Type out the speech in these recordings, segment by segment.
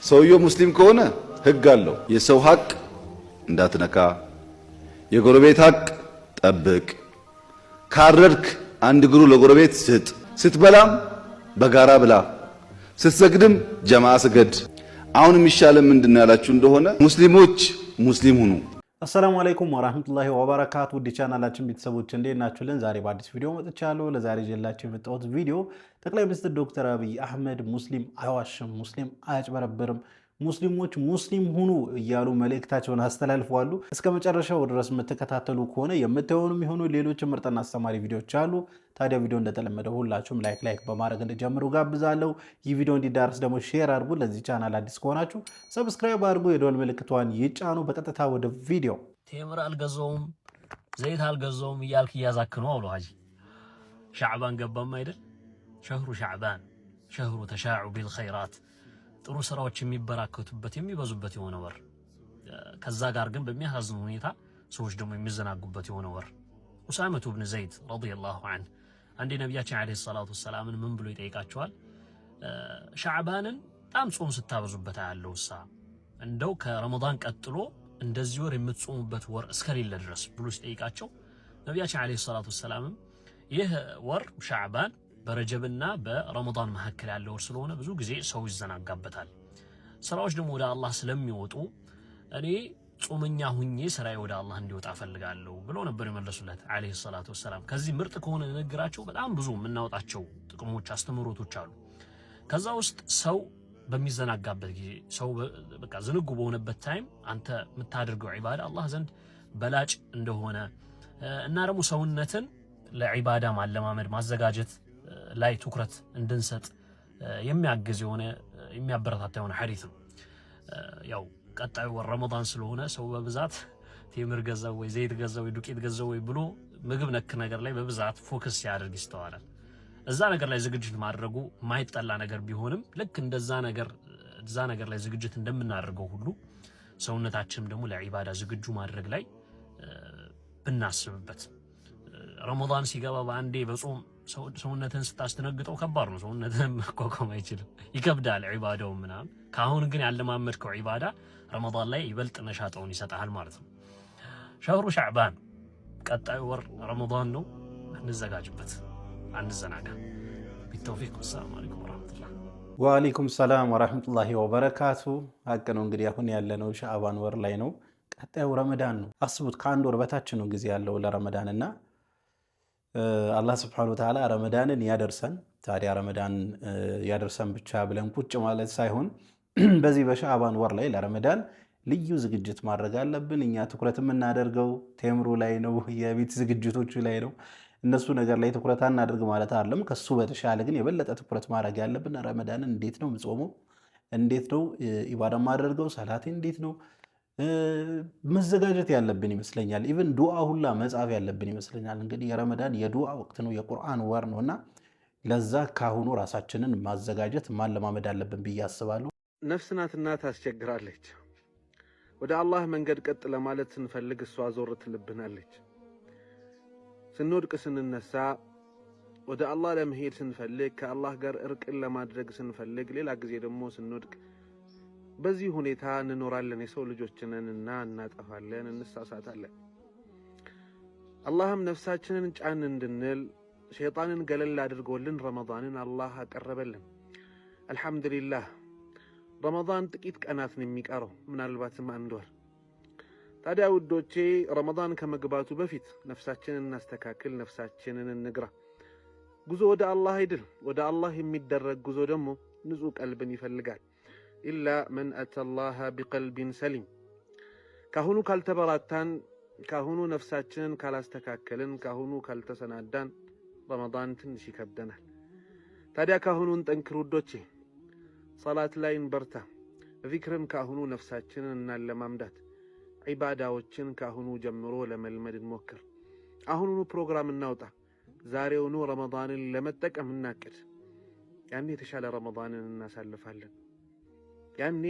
ሰውየው ሙስሊም ከሆነ ህግ አለው። የሰው ሀቅ እንዳትነካ፣ የጎረቤት ሀቅ ጠብቅ፣ ካረድክ አንድ እግሩ ለጎረቤት ስጥ፣ ስትበላም በጋራ ብላ፣ ስትሰግድም ጀማዓ ስገድ። አሁን የሚሻለው ምንድነው ያላችሁ እንደሆነ ሙስሊሞች ሙስሊም ሁኑ። አሰላሙ አለይኩም ወራህመቱላሂ ወበረካቱ። ውድ ቻናላችን ቤተሰቦች እንዴት ናችሁልን? ዛሬ በአዲስ ቪዲዮ መጥቻለሁ። ለዛሬ ይዤላችሁ የመጣሁት ቪዲዮ ጠቅላይ ሚኒስትር ዶክተር አብይ አህመድ ሙስሊም አይዋሽም፣ ሙስሊም አያጭበረብርም፣ ሙስሊሞች ሙስሊም ሁኑ እያሉ መልእክታቸውን አስተላልፈዋል። እስከ መጨረሻው ድረስ የምትከታተሉ ከሆነ የምታዩንም ይሆኑ ሌሎች ምርጥና አስተማሪ ቪዲዮዎች አሉ። ታዲያ ቪዲዮ እንደተለመደው ሁላችሁም ላይክ በማድረግ እንድጀምሩ ጋብዛለሁ። ይህ ቪዲዮ እንዲዳረስ ደግሞ ሼር አድርጉ። ለዚህ ቻናል አዲስ ከሆናችሁ ሰብስክራይብ አድርጉ፣ የደወል ምልክቷን ይጫኑ። በቀጥታ ወደ ቪዲዮ። ቴምር አልገዛውም ዘይት አልገዛውም እያልክ እያዛክኑ አውሎ ሀጂ ሻዕባን ገባም አይደል? ሸህሩ ሻዕባን ሸህሩ ተሻዑ ቢልኸይራት ጥሩ ስራዎች የሚበራከቱበት የሚበዙበት የሆነ ወር፣ ከዛ ጋር ግን በሚያሳዝን ሁኔታ ሰዎች ደግሞ የሚዘናጉበት የሆነ ወር። ኡሳመቱ ብን ዘይድ ረዲየላሁ ዐንሁ አንዴ ነቢያችን ዓለይሂ ሰላቱ ወሰላምን ምን ብሎ ይጠይቃቸዋል? ሻዕባንን በጣም ጾም ስታበዙበት ያለው እሳ እንደው ከረመዳን ቀጥሎ እንደዚህ ወር የምትጾሙበት ወር እስከሌለ ድረስ ብሎ ሲጠይቃቸው ነቢያችን ዓለይሂ ሰላቱ ወሰላምም ይህ ወር ሻዕባን በረጀብና በረመዳን መካከል ያለው ወር ስለሆነ ብዙ ጊዜ ሰው ይዘናጋበታል፣ ስራዎች ደግሞ ወደ አላህ ስለሚወጡ እኔ ጾመኛ ሁኜ ስራዬ ወደ አላህ እንዲወጣ ፈልጋለሁ ብሎ ነበር የመለሱለት ዓለይሂ ሰላቱ ወሰላም። ከዚህ ምርጥ ከሆነ ንግግራቸው በጣም ብዙ የምናወጣቸው ጥቅሞች፣ አስተምህሮቶች አሉ። ከዛ ውስጥ ሰው በሚዘናጋበት ጊዜ፣ ሰው በቃ ዝንጉ በሆነበት ታይም አንተ የምታደርገው ዒባዳ አላህ ዘንድ በላጭ እንደሆነ እና ደግሞ ሰውነትን ለዒባዳ ማለማመድ ማዘጋጀት ላይ ትኩረት እንድንሰጥ የሚያግዝ የሆነ የሚያበረታታ የሆነ ሐዲስ ነው። ያው ቀጣዩ ወር ረመዳን ስለሆነ ሰው በብዛት ቴምር ገዛው ወይ ዘይት ገዛው ወይ ዱቄት ገዛው ወይ ብሎ ምግብ ነክ ነገር ላይ በብዛት ፎከስ ሲያደርግ ይስተዋላል። እዛ ነገር ላይ ዝግጅት ማድረጉ ማይጠላ ነገር ቢሆንም ልክ እንደዛ ነገር ላይ ዝግጅት እንደምናደርገው ሁሉ ሰውነታችንም ደግሞ ለዒባዳ ዝግጁ ማድረግ ላይ ብናስብበት። ረመዳን ሲገባ በአንዴ በጾም ሰውነትን ስታስተነግጠው ከባድ ነው። ሰውነትን መቋቋም አይችልም፣ ይከብዳል ዒባዳው ምናምን። ካሁን ግን ያለማመድከው ዒባዳ ረመዳን ላይ ይበልጥ ነሻጣውን ይሰጣል ማለት ነው። ሸህሩ ሻዕባን ቀጣዩ ወር ረመዳን ነው። እንዘጋጅበት፣ አንዘናጋ። ቢተውፊቅ። ሰላም አለይኩም ወራህመቱላህ። ወአለይኩም ሰላም ወራህመቱላሂ ወበረካቱ። ሀቅ ነው እንግዲህ አሁን ያለነው ሻዕባን ወር ላይ ነው። ቀጣዩ ረመዳን ነው። አስቡት፣ ከአንድ ወር በታች ነው ጊዜ ያለው ለረመዳን እና አላህ ስብሐነሁ ወተዓላ ረመዳንን ያደርሰን። ታዲያ ረመዳን ያደርሰን ብቻ ብለን ቁጭ ማለት ሳይሆን በዚህ በሻዕባን ወር ላይ ለረመዳን ልዩ ዝግጅት ማድረግ አለብን። እኛ ትኩረት የምናደርገው ቴምሩ ላይ ነው፣ የቤት ዝግጅቶቹ ላይ ነው። እነሱ ነገር ላይ ትኩረት አናደርግ ማለት አይደለም። ከሱ በተሻለ ግን የበለጠ ትኩረት ማድረግ ያለብን ረመዳንን እንዴት ነው ምጾመው፣ እንዴት ነው ኢባዳ ማደርገው፣ ሰላቴ እንዴት ነው መዘጋጀት ያለብን ይመስለኛል። ኢቭን ዱዓ ሁላ መጻፍ ያለብን ይመስለኛል። እንግዲህ የረመዳን የዱዓ ወቅት ነው፣ የቁርአን ወር ነውና ለዛ ካሁኑ ራሳችንን ማዘጋጀት ማለማመድ አለብን ብዬ አስባለሁ። ነፍስ ናትና ታስቸግራለች። ወደ አላህ መንገድ ቀጥ ለማለት ስንፈልግ እሷ ዞር ትልብናለች። ስንወድቅ ስንነሳ፣ ወደ አላህ ለመሄድ ስንፈልግ፣ ከአላህ ጋር እርቅን ለማድረግ ስንፈልግ፣ ሌላ ጊዜ ደግሞ ስንወድቅ በዚህ ሁኔታ እንኖራለን። የሰው ልጆችንና እናጠፋለን፣ እንሳሳታለን። አላህም ነፍሳችንን ጫን እንድንል ሸይጣንን ገለል አድርጎልን ረመዳንን አላህ አቀረበልን። አልሐምዱሊላህ። ረመዳን ጥቂት ቀናት ነው የሚቀረው፣ ምናልባትም አንድ ወር። ታዲያ ውዶቼ ረመዳን ከመግባቱ በፊት ነፍሳችንን እናስተካክል፣ ነፍሳችንን እንግራ። ጉዞ ወደ አላህ አይደል? ወደ አላህ የሚደረግ ጉዞ ደግሞ ንጹህ ቀልብን ይፈልጋል። ኢላ መን አተላህ ቢቀልቢን ሰሊም። ካሁኑ ካልተበራታን፣ ካሁኑ ነፍሳችንን ካላስተካከልን፣ ካሁኑ ካልተሰናዳን ረመዳን ትንሽ ይከብደናል። ታዲያ ካሁኑን ጠንክር ውዶቼ፣ ሰላት ላይ እንበርታ፣ ዚክርም ካሁኑ ነፍሳችንን እናለማምዳት፣ ዒባዳዎችን ካሁኑ ጀምሮ ለመልመድ እንሞክር። አሁኑኑ ፕሮግራም እናውጣ፣ ዛሬውኑ ረመዳንን ለመጠቀም እናቅድ። ያኔ የተሻለ ረመዳንን እናሳልፋለን። ያኔ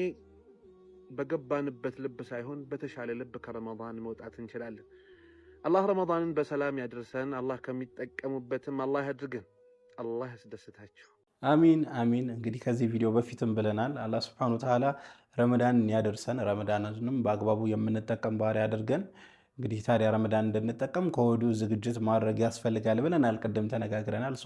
በገባንበት ልብ ሳይሆን በተሻለ ልብ ከረመዳን መውጣት እንችላለን። አላህ ረመዳንን በሰላም ያድርሰን። አላህ ከሚጠቀሙበትም አላህ ያድርገን። አላህ ያስደስታችሁ። አሚን አሚን። እንግዲህ ከዚህ ቪዲዮ በፊትም ብለናል አላህ Subhanahu Wa Ta'ala ረመዳንን ያደርሰን ረመዳንንም በአግባቡ የምንጠቀም ባሪ አድርገን። እንግዲህ ታዲያ ረመዳን እንድንጠቀም ከወዲሁ ዝግጅት ማድረግ ያስፈልጋል ብለናል። ቅድም ተነጋግረናል።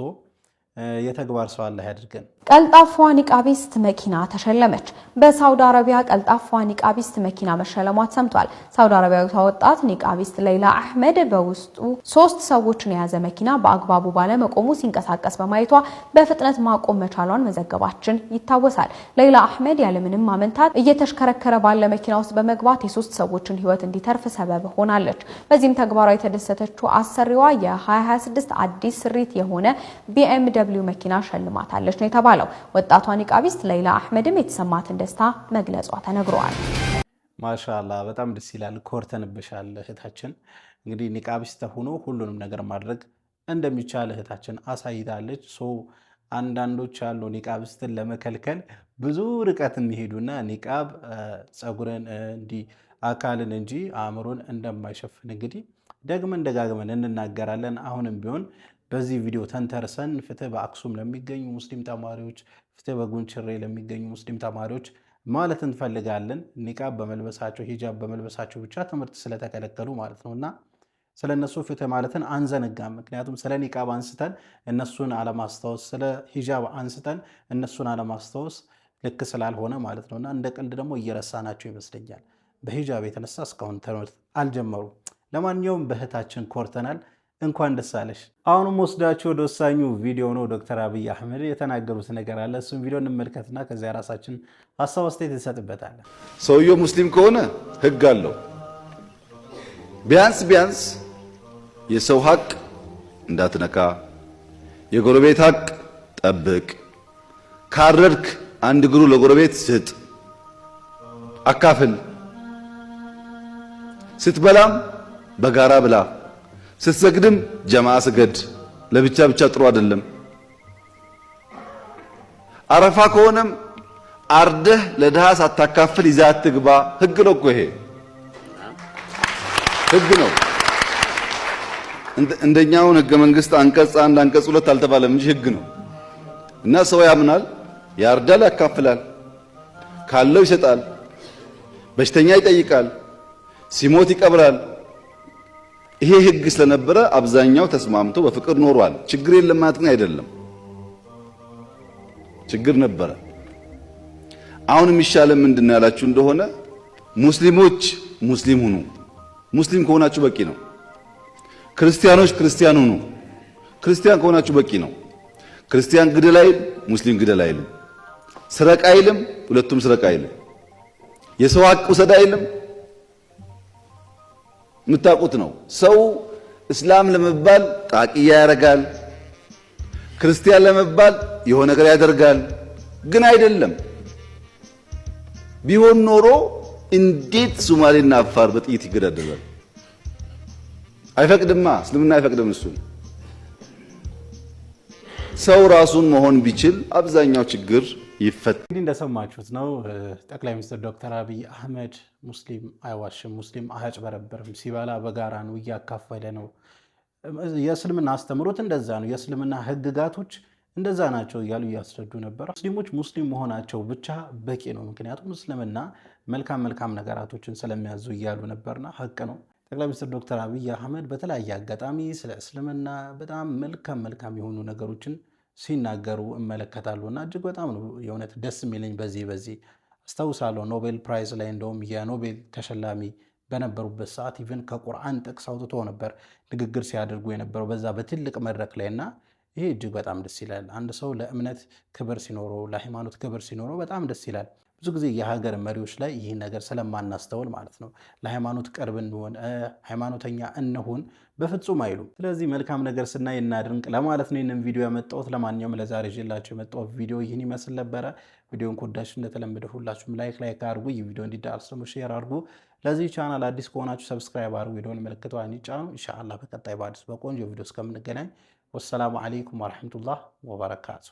የተግባር ሰው አላህ ያድርገን። ቀልጣፋ ኒቃቢስት መኪና ተሸለመች። በሳውዲ አረቢያ ቀልጣፋ ኒቃቢስት መኪና መሸለሟ ሰምቷል። ሳውዲ አረቢያዊቷ ወጣት ኒቃቢስት ሌላ አህመድ በውስጡ 3 ሰዎችን የያዘ መኪና በአግባቡ ባለመቆሙ ሲንቀሳቀስ በማየቷ በፍጥነት ማቆም መቻሏን መዘገባችን ይታወሳል። ሌላ አህመድ ያለምንም ማመንታት እየተሽከረከረ ባለ መኪና ውስጥ በመግባት የ3 ሰዎችን ህይወት እንዲተርፍ ሰበብ ሆናለች። በዚህም ተግባሯ የተደሰተችው አሰሪዋ የ2026 አዲስ ስሪት የሆነ BMW መኪና ሸልማታለች ነው የተባለው። ወጣቷ ኒቃቢስት ሌላ አህመድም የተሰማትን ደስታ መግለጿ ተነግሯል። ማሻአላህ በጣም ደስ ይላል። ኮርተንብሻል እህታችን። እንግዲህ ኒቃቢስት ሆኖ ሁሉንም ነገር ማድረግ እንደሚቻል እህታችን አሳይታለች። አንዳንዶች ያሉ ኒቃቢስትን ለመከልከል ብዙ ርቀት የሚሄዱና ኒቃብ ጸጉርን እንዲ አካልን እንጂ አእምሮን እንደማይሸፍን እንግዲህ ደግመን ደጋግመን እንናገራለን። አሁንም ቢሆን በዚህ ቪዲዮ ተንተርሰን ፍትህ በአክሱም ለሚገኙ ሙስሊም ተማሪዎች፣ ፍትህ በጉንችሬ ለሚገኙ ሙስሊም ተማሪዎች ማለት እንፈልጋለን። ኒቃብ በመልበሳቸው ሂጃብ በመልበሳቸው ብቻ ትምህርት ስለተከለከሉ ማለት ነውና ስለነሱ ፍትህ ማለትን አንዘነጋም። ምክንያቱም ስለ ኒቃብ አንስተን እነሱን አለማስታወስ፣ ስለ ሂጃብ አንስተን እነሱን አለማስታወስ ልክ ስላልሆነ ማለት ነውና እንደ ቀልድ ደግሞ እየረሳናቸው ይመስለኛል። በሂጃብ የተነሳ እስካሁን ትምህርት አልጀመሩም። ለማንኛውም በእህታችን ኮርተናል። እንኳን ደስ አለሽ። አሁንም ወስዳችሁ ወደ ወሳኙ ቪዲዮ ነው። ዶክተር አብይ አህመድ የተናገሩት ነገር አለ። እሱም ቪዲዮ እንመልከትና ከዚያ ራሳችን ሀሳብ አስተያየት እንሰጥበታለን። ሰውየው ሙስሊም ከሆነ ህግ አለው። ቢያንስ የሰው ሀቅ እንዳትነካ፣ የጎረቤት ሀቅ ጠብቅ፣ ካረድክ አንድ እግሩ ለጎረቤት ስጥ፣ አካፍል፣ ስትበላም በጋራ ብላ፣ ስትሰግድም ጀማዓ ስገድ። ለብቻ ጥሩ አይደለም። አረፋ ከሆነም አርደህ ለድሃ ሳታካፍል ይዘህ አትግባ። ህግ ነው እኮ ይሄ ህግ ነው። እንደኛውን ህገ መንግስት አንቀጽ 1 አንቀጽ 2 አልተባለም እንጂ ህግ ነው። እና ሰው ያምናል፣ ያርዳል፣ ያካፍላል፣ ካለው ይሰጣል፣ በሽተኛ ይጠይቃል፣ ሲሞት ይቀብራል። ይሄ ህግ ስለነበረ አብዛኛው ተስማምቶ በፍቅር ኖሯል። ችግር የለም ማለት ግን አይደለም። ችግር ነበረ። አሁን የሚሻለው ምንድነው ያላችሁ እንደሆነ ሙስሊሞች ሙስሊም ሁኑ። ሙስሊም ከሆናችሁ በቂ ነው። ክርስቲያኖች ክርስቲያን ሁኑ። ክርስቲያን ከሆናችሁ በቂ ነው። ክርስቲያን ግደል አይልም፣ ሙስሊም ግደል አይልም። ስረቅ አይልም፣ ሁለቱም ስረቅ አይልም። የሰው ሀቅ ውሰድ አይልም። የምታውቁት ነው። ሰው እስላም ለመባል ጣቂያ ያደርጋል፣ ክርስቲያን ለመባል የሆነ ነገር ያደርጋል። ግን አይደለም። ቢሆን ኖሮ እንዴት ሶማሌና አፋር በጥይት ይገዳደላል? አይፈቅድማ። እስልምና አይፈቅድም። እሱ ሰው ራሱን መሆን ቢችል አብዛኛው ችግር ይፈታል። እንግዲህ እንደሰማችሁት ነው ጠቅላይ ሚኒስትር ዶክተር አብይ አህመድ ሙስሊም አይዋሽም፣ ሙስሊም አያጭበረብርም፣ ሲበላ በጋራ ነው፣ እያካፈለ ነው። የእስልምና አስተምሮት እንደዛ ነው፣ የእስልምና ህግጋቶች እንደዛ ናቸው እያሉ እያስረዱ ነበር። ሙስሊሞች ሙስሊም መሆናቸው ብቻ በቂ ነው፣ ምክንያቱም እስልምና መልካም ነገራቶችን ስለሚያዙ እያሉ ነበርና ሀቅ ነው። ጠቅላይ ሚኒስትር ዶክተር አብይ አህመድ በተለያየ አጋጣሚ ስለ እስልምና በጣም መልካም የሆኑ ነገሮችን ሲናገሩ እመለከታለሁ እና እጅግ በጣም ነው የእውነት ደስ የሚለኝ። በዚህ አስታውሳለሁ ኖቤል ፕራይዝ ላይ እንደውም የኖቤል ተሸላሚ በነበሩበት ሰዓት ኢቭን ከቁርአን ጥቅስ አውጥቶ ነበር ንግግር ሲያደርጉ የነበረው በዛ በትልቅ መድረክ ላይ እና ይሄ እጅግ በጣም ደስ ይላል። አንድ ሰው ለእምነት ክብር ሲኖረው፣ ለሃይማኖት ክብር ሲኖረው በጣም ደስ ይላል። ብዙ ጊዜ የሀገር መሪዎች ላይ ይህን ነገር ስለማናስተውል ማለት ነው ለሃይማኖት ቅርብ እንሆን፣ ሃይማኖተኛ እንሁን በፍጹም አይሉም። ስለዚህ መልካም ነገር ስናይ እናድንቅ ለማለት ነው ይህንን ቪዲዮ ያመጣሁት። ለማንኛውም ለዛሬ ይዤላችሁ የመጣሁት ቪዲዮ ይህን ይመስል ነበረ። ቪዲዮን ከወዳችሁ እንደተለመደ ሁላችሁም ላይክ አድርጉ። ይህ ቪዲዮ እንዲዳረስ ደግሞ ሼር አድርጉ። ለዚህ ቻናል አዲስ ከሆናችሁ ሰብስክራይብ አድርጉ። የደወል ምልክቷን ይጫኑ። ኢንሻአላህ በቀጣይ በአዲስ በቆንጆ ቪዲዮ እስከምንገናኝ ወሰላሙ አለይኩም ወራህመቱላህ ወበረካቱ።